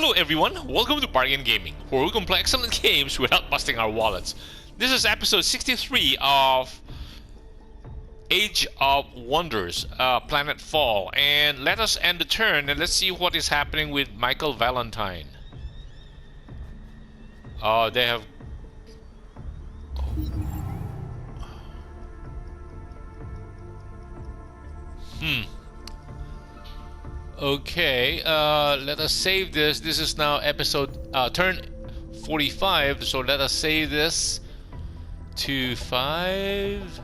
Hello everyone, welcome to Bargain Gaming, where we can play excellent games without busting our wallets. This is episode 63 of Age of Wonders, Planetfall, and let us end the turn and let's see what is happening with Michael Valentine. They have... Okay, let us save this. This is now episode turn 45, so let us save this to 5.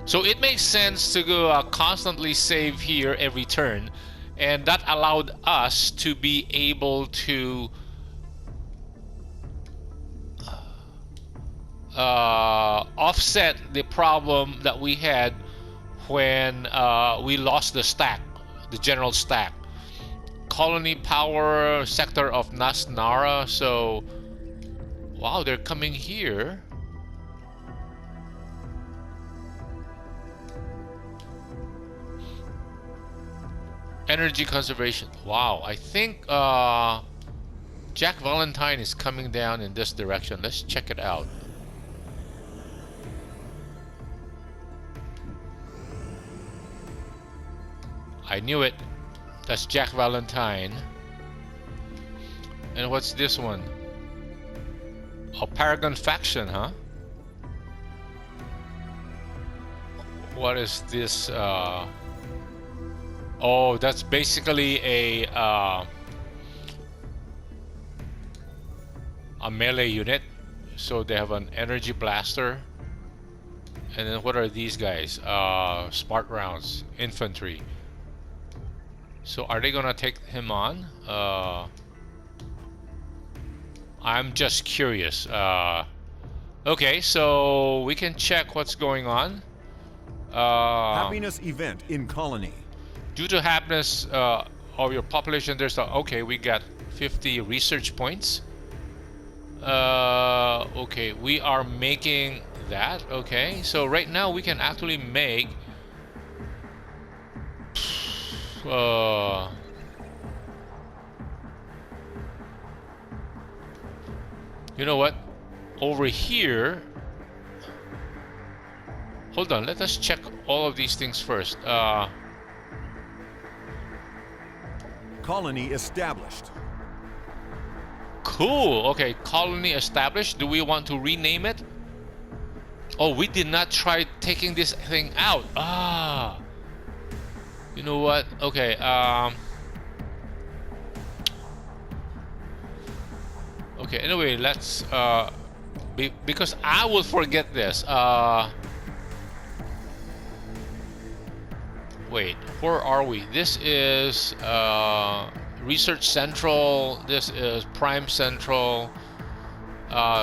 So it makes sense to go constantly save here every turn, and that allowed us to be able to offset the problem that we had when we lost the stack. The general stack. Colony power sector of Nasnara. So wow, they're coming here. Energy conservation. Wow, I think Jack Valentine is coming down in this direction. Let's check it out. I knew it. That's Jack Valentine. And what's this one? A Paragon faction, huh? What is this? Oh, that's basically a melee unit. So they have an energy blaster. And then what are these guys? Spark rounds, infantry. So are they gonna take him on? I'm just curious. Okay, so we can check what's going on. Happiness event in colony. Due to happiness of your population, there's a... Okay, we got 50 research points. Okay, we are making that. Okay, so right now we can actually make... you know what? Over here... Hold on, let us check all of these things first. Colony established. Cool. Okay, colony established. Do we want to rename it? Oh, we did not try taking this thing out. Ah. You know what? Okay. Okay. Anyway, let's because I will forget this. Wait, where are we? This is Research Central. This is Prime Central.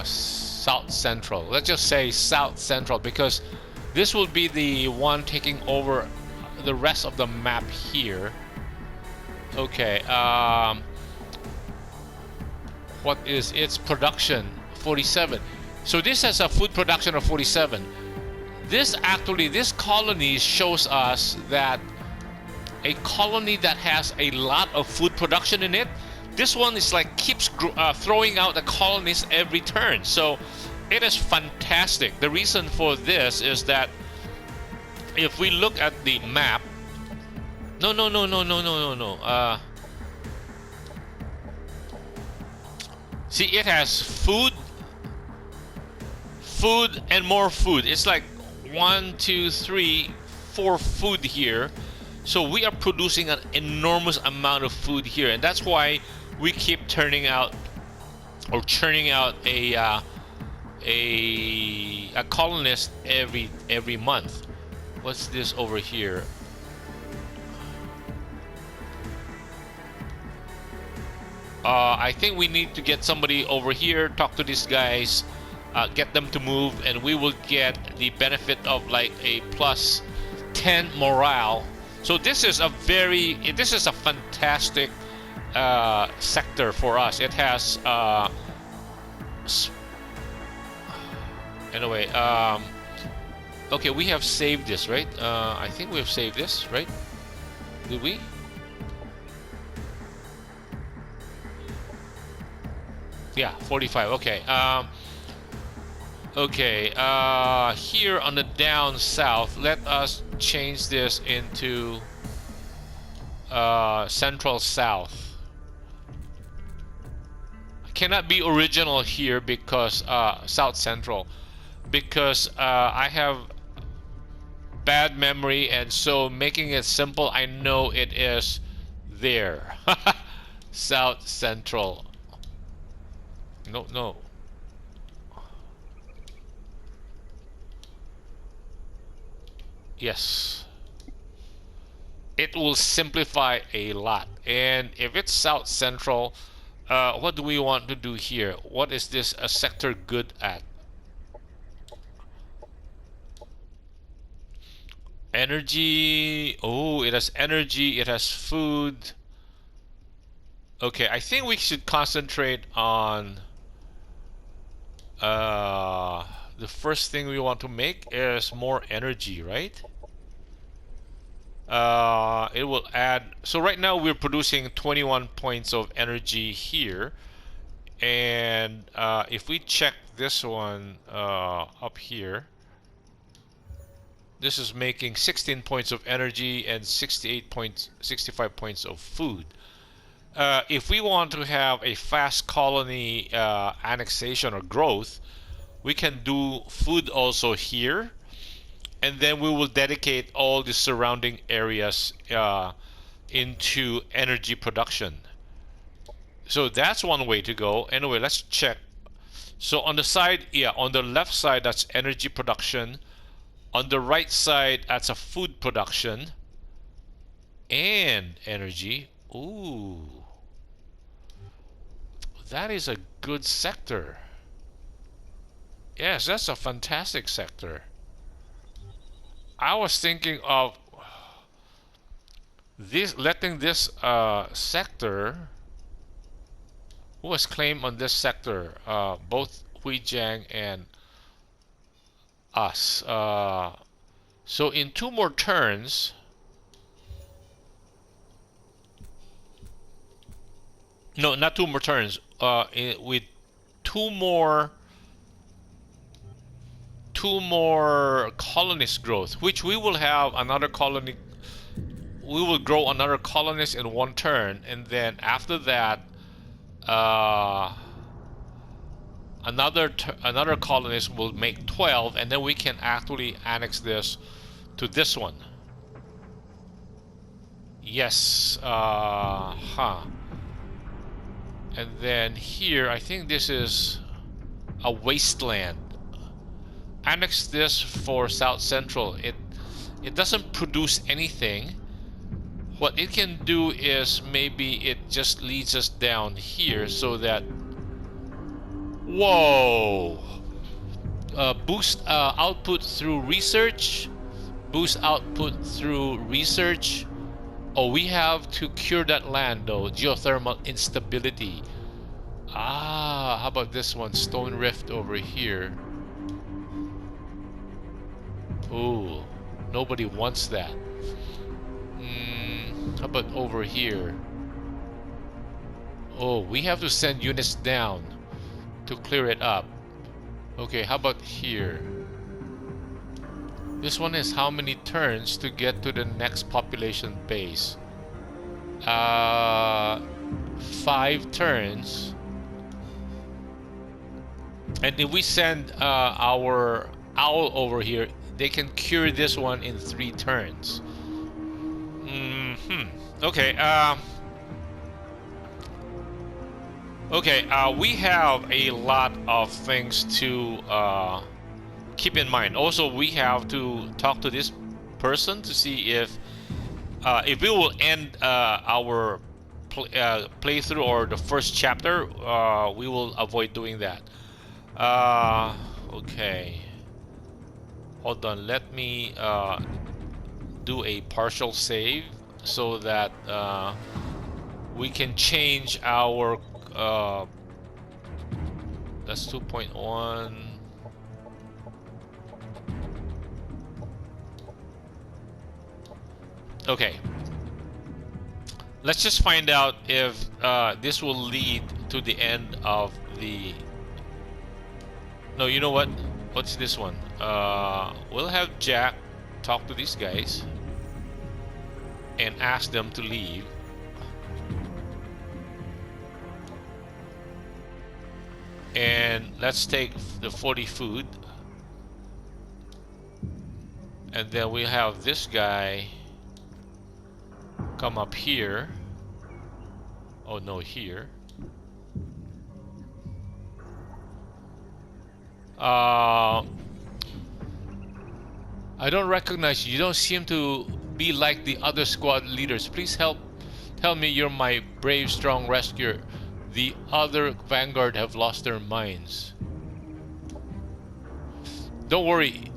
South Central. Let's just say South Central because this will be the one taking over the rest of the map here. Okay. What is its production? 47. So this has a food production of 47. This colony shows us that a colony that has a lot of food production in it, this one is like keeps throwing out the colonies every turn. So it is fantastic. The reason for this is that if we look at the map, no. See, it has food, and more food. It's like 1, 2, 3, 4 food here. So we are producing an enormous amount of food here, and that's why we keep churning out a colonist every month. What's this over here? I think we need to get somebody over here, talk to these guys, get them to move, and we will get the benefit of like a plus 10 morale. So this is a fantastic sector for us. It has anyway. Okay, we have saved this, right? I think we have saved this, right? Did we? Yeah, 45. Okay. Okay. Here on the down south, let us change this into central south. Cannot be original here because south central, because I have bad memory, and so making it simple, I know it is there. South central. No, no. Yes. It will simplify a lot. And if it's south central, what do we want to do here? What is this sector good at? Energy. Oh, it has energy. It has food. Okay, I think we should concentrate on the first thing we want to make is more energy, right? It will add. So right now we're producing 21 points of energy here, and if we check this one up here, this is making 16 points of energy and 65 points of food. If we want to have a fast colony annexation or growth, we can do food also here, and then we will dedicate all the surrounding areas into energy production. So that's one way to go. Anyway, let's check. So on the side, yeah, on the left side, that's energy production. On the right side, that's a food production and energy. Ooh. That is a good sector. Yes, that's a fantastic sector. I was thinking of this, letting this sector. Who has claim on this sector? Both Huijiang and us. So in 2 more turns. No, not 2 more turns. With two more colonist growth, which we will have another colony. We will grow another colonist in 1 turn, and then after that, another colonist will make 12, and then we can actually annex this to this one. Yes. And then here, I think this is a wasteland. Annex this for South Central. It doesn't produce anything. What it can do is maybe it just leads us down here so that, whoa, boost output through research, boost output through research. Oh, we have to cure that land though. Geothermal instability. Ah, how about this one? Stone Rift over here. Oh, nobody wants that. How about over here? Oh, we have to send units down to clear it up. Okay, how about here? This one is how many turns to get to the next population base? 5 turns. And if we send our owl over here, they can cure this one in 3 turns. Okay. We have a lot of things to keep in mind. Also, we have to talk to this person to see if we will end our playthrough or the first chapter. We will avoid doing that. Okay. Hold on. Let me do a partial save so that we can change our. That's 2.1. Okay. Let's just find out if this will lead to the end of the... No, you know what? What's this one? We'll have Jack talk to these guys and ask them to leave. And let's take the 40 food. And then we have this guy come up here. Oh no, here. I don't recognize you. You don't seem to be like the other squad leaders. Please tell me you're my brave, strong rescuer. The other Vanguard have lost their minds. Don't worry.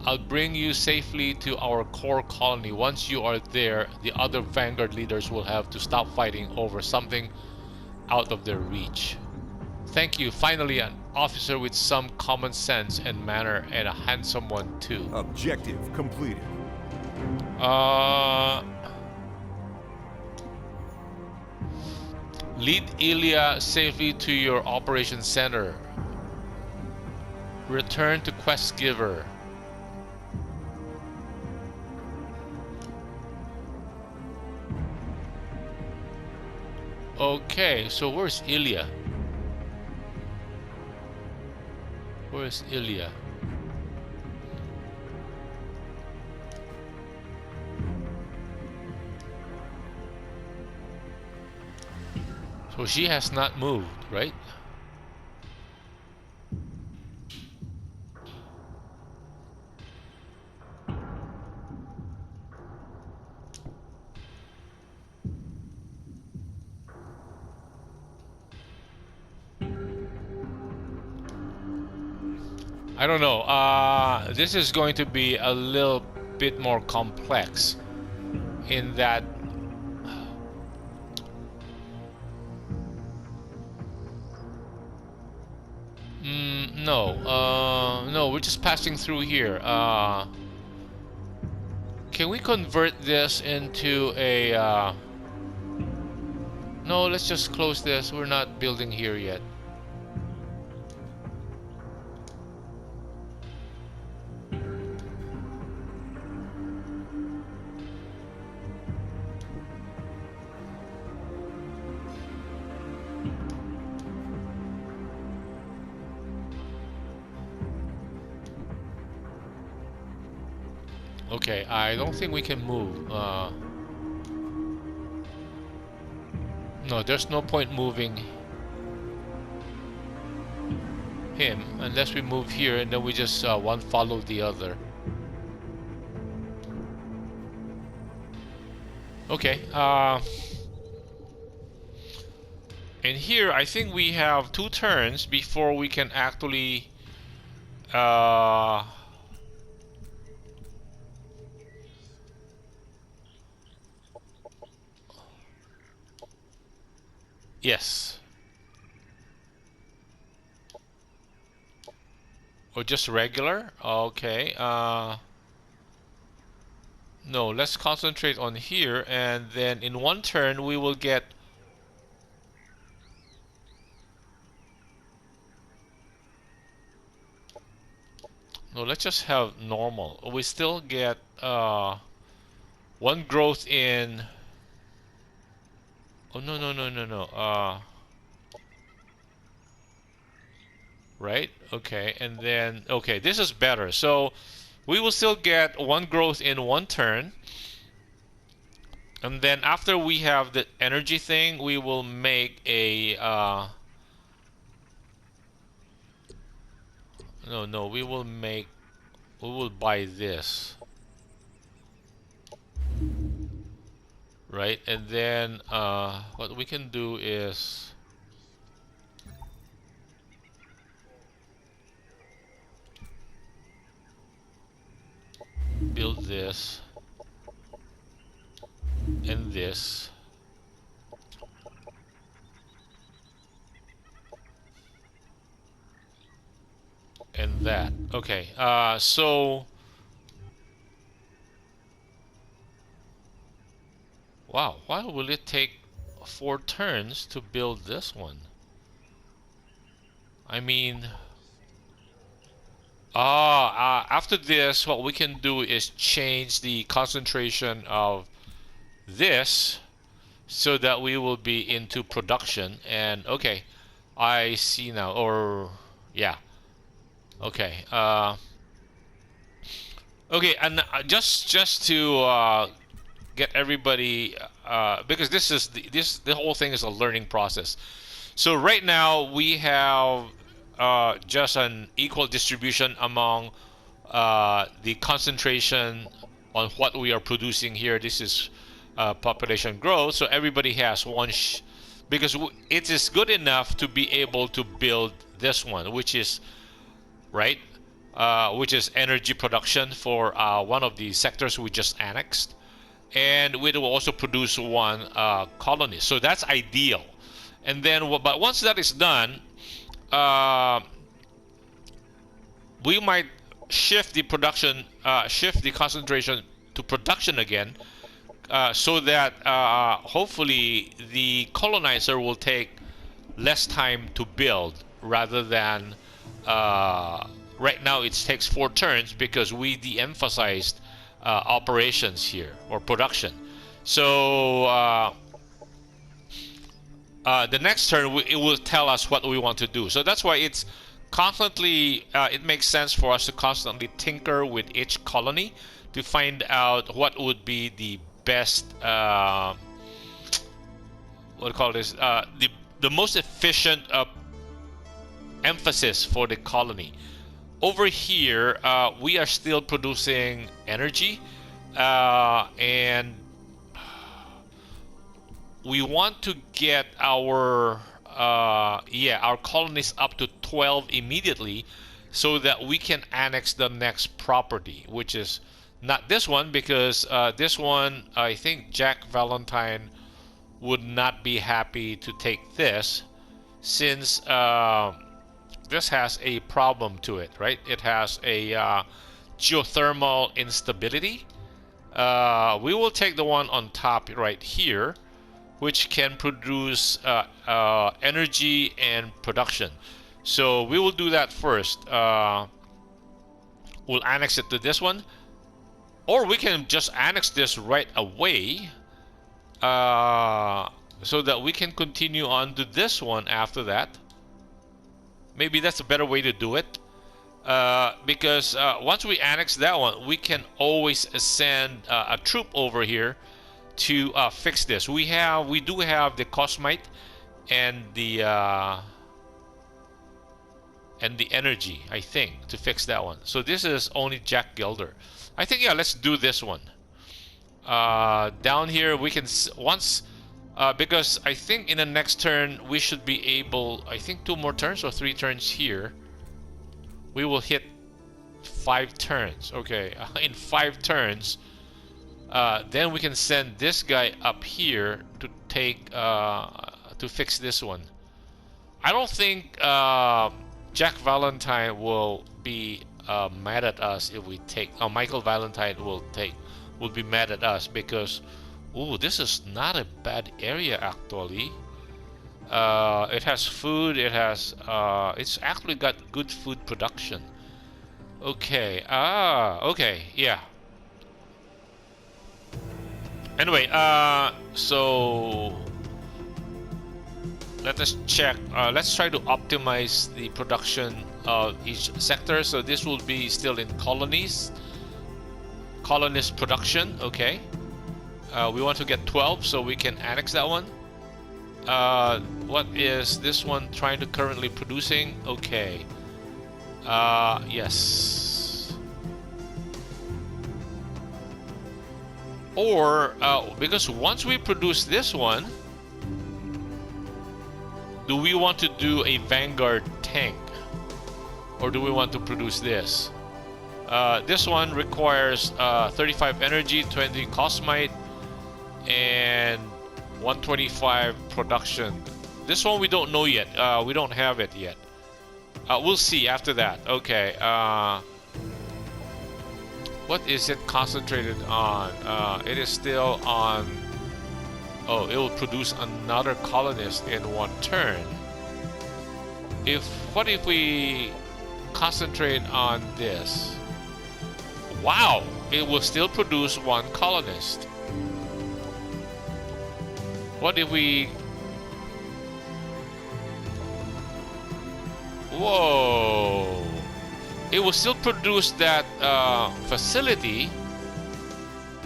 I'll bring you safely to our core colony. Once you are there, the other Vanguard leaders will have to stop fighting over something out of their reach. Thank you. Finally, an officer with some common sense and manner, and a handsome one too. Objective completed. Lead Ilya safely to your operations center. Return to Quest Giver. Okay, so where's Ilya? Where's Ilya? So she has not moved, right? I don't know. This is going to be a little bit more complex in that no, we're just passing through here. Can we convert this into a no, let's just close this. We're not building here yet. Okay, I don't think we can move. No, there's no point moving him unless we move here and then we just one follow the other. Okay, and here I think we have 2 turns before we can actually yes. Or just regular? Okay. No, let's concentrate on here, and then in 1 turn we will get... No, let's just have normal. We still get 1 growth in... Oh, no. Right? Okay, and then... Okay, this is better. So, we will still get 1 growth in 1 turn. And then after we have the energy thing, we will make a... No, we will make... We will buy this. Right? And then what we can do is... build this and this and that. Okay, so wow, why will it take 4 turns to build this one? I mean, after this, what we can do is change the concentration of this so that we will be into production. And okay, I see now. Or yeah, okay. Okay, and just to get everybody, because this is the whole thing is a learning process. So right now we have just an equal distribution among the concentration on what we are producing here. This is population growth, so everybody has one because it is good enough to be able to build this one, which is right, which is energy production for one of the sectors we just annexed, and we will also produce one colony. So that's ideal. And then, but once that is done, we might shift the production, shift the concentration to production again, so that hopefully the colonizer will take less time to build rather than right now it takes 4 turns because we de-emphasized operations here or production. So the next turn it will tell us what we want to do. So that's why it's constantly it makes sense for us to constantly tinker with each colony to find out what would be the best what do you call this, the most efficient emphasis for the colony. Over here we are still producing energy, and we want to get our our colonies up to 12 immediately so that we can annex the next property, which is not this one, because this one, I think Jack Valentine would not be happy to take this, since this has a problem to it, right? It has a geothermal instability. We will take the one on top right here, which can produce energy and production. So we will do that first. We'll annex it to this one, or we can just annex this right away, so that we can continue on to this one after that. Maybe that's a better way to do it, because once we annex that one, we can always send a troop over here to fix this. We do have the cosmite and the energy, I think, to fix that one. So this is only Jack Gilder. I think, yeah, let's do this one. Down here we can once because I think in the next turn we should be able, I think 2 more turns or 3 turns here, we will hit 5 turns. Okay, in 5 turns then we can send this guy up here to take to fix this one. I don't think Jack Valentine will be mad at us if we take. Michael Valentine will be mad at us because, ooh, this is not a bad area actually. It has food. It has. It's actually got good food production. Okay. Okay. Yeah. Anyway, so let us check. Let's try to optimize the production of each sector. So this will be still in colonist production. Okay. We want to get 12 so we can annex that one. What is this one trying to currently producing? Okay. Yes. Or because once we produce this one, do we want to do a Vanguard tank, or do we want to produce this? This one requires 35 energy, 20 cosmite, and 125 production. This one we don't know yet. We don't have it yet. We'll see after that. Okay. What is it concentrated on? It is still on. Oh, it will produce another colonist in 1 turn. What if we concentrate on this? Wow, it will still produce one colonist. What if we... Whoa! It will still produce that facility,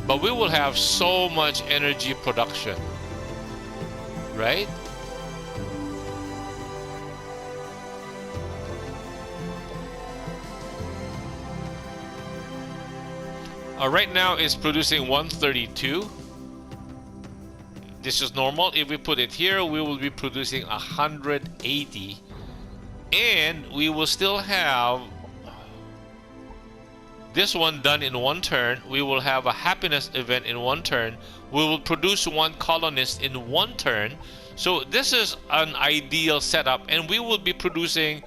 but we will have so much energy production, right? Right now it's producing 132. This is normal. If we put it here, we will be producing 180, and we will still have this one done in one turn. We will have a happiness event in one turn. We will produce one colonist in one turn. So this is an ideal setup, and we will be producing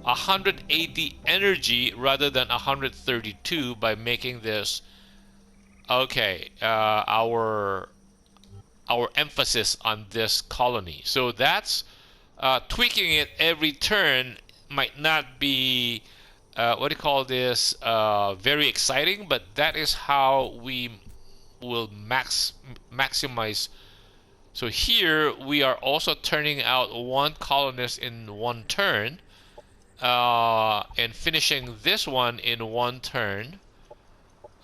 180 energy rather than 132 by making this our emphasis on this colony. So that's tweaking it every turn might not be what do you call this, very exciting, but that is how we will maximize. So here we are also turning out one colonist in one turn, and finishing this one in one turn.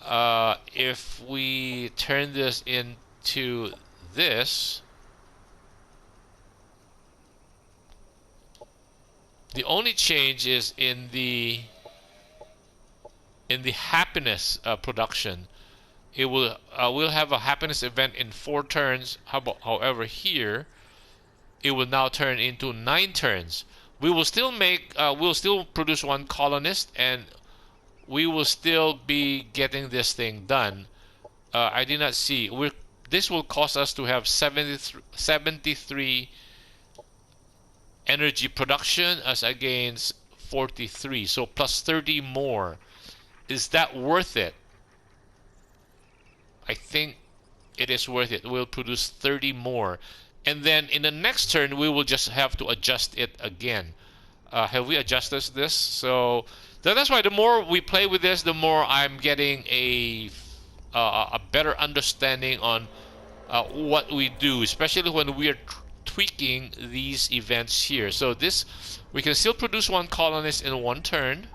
If we turn this into this, the only change is in the happiness production. It will we'll have a happiness event in 4 turns. However, here it will now turn into 9 turns. We will still make we'll still produce one colonist, and we will still be getting this thing done. I did not see. This will cost us to have 73 energy production as against 43. So plus 30 more. Is that worth it? I think it is worth it. We'll produce 30 more. And then in the next turn, we will just have to adjust it again. Have we adjusted this? So that's why the more we play with this, the more I'm getting a better understanding on what we do, especially when we are tweaking these events here. So this, we can still produce one colonist in one turn.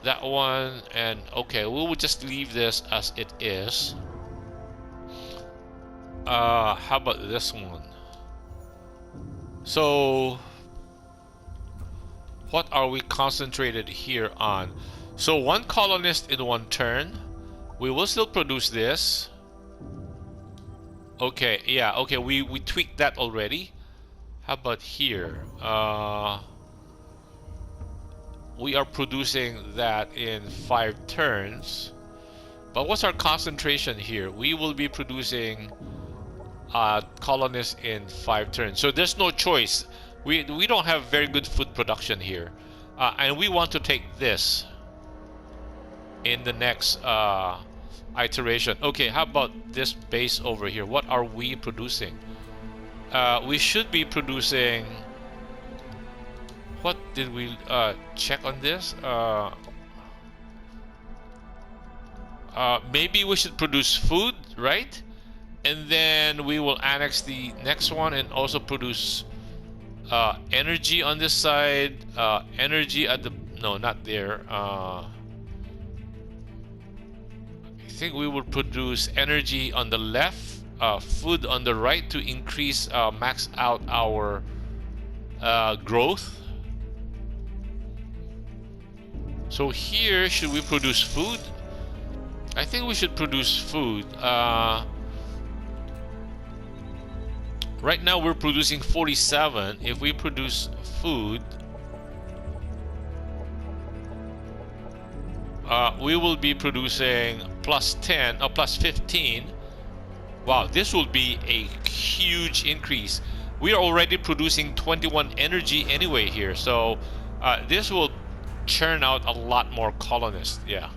That one, and okay, we will just leave this as it is. How about this one? So what are we concentrated here on? So one colonist in one turn. We will still produce this. Okay, yeah, okay, we tweaked that already. How about here? We are producing that in 5 turns. But what's our concentration here? We will be producing colonists in 5 turns. So there's no choice. We don't have very good food production here. And we want to take this in the next iteration. Okay, how about this base over here? What are we producing? We should be producing... What did we check on this? Maybe we should produce food, right? And then we will annex the next one and also produce energy on this side. Energy at the... No, not there. I think we will produce energy on the left, food on the right to increase, max out our growth. So here, should we produce food? I think we should produce food. Right now we're producing 47. If we produce food, we will be producing plus 10 or plus 15. Wow, this will be a huge increase. We are already producing 21 energy anyway here, so this will churn out a lot more colonists. Yeah.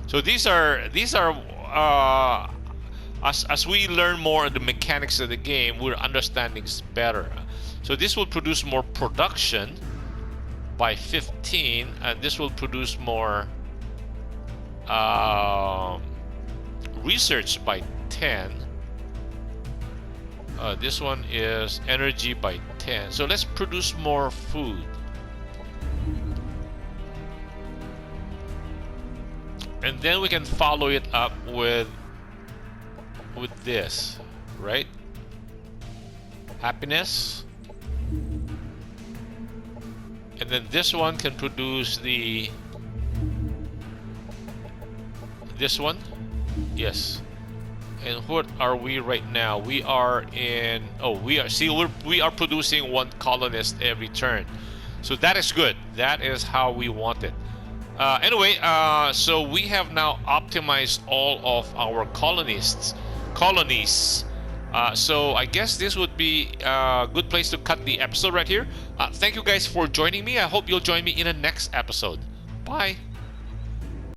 So these are as we learn more of the mechanics of the game, we're understanding better. So this will produce more production by 15, and this will produce more research by 10. This one is energy by 10. So let's produce more food. And then we can follow it up with this, right? Happiness. And then this one can produce this one. Yes. And what are we right now? We are in, we are producing one colonist every turn. So that is good. That is how we want it. Anyway, so we have now optimized all of our colonies. So I guess this would be a good place to cut the episode right here. Thank you guys for joining me. I hope you'll join me in the next episode. Bye.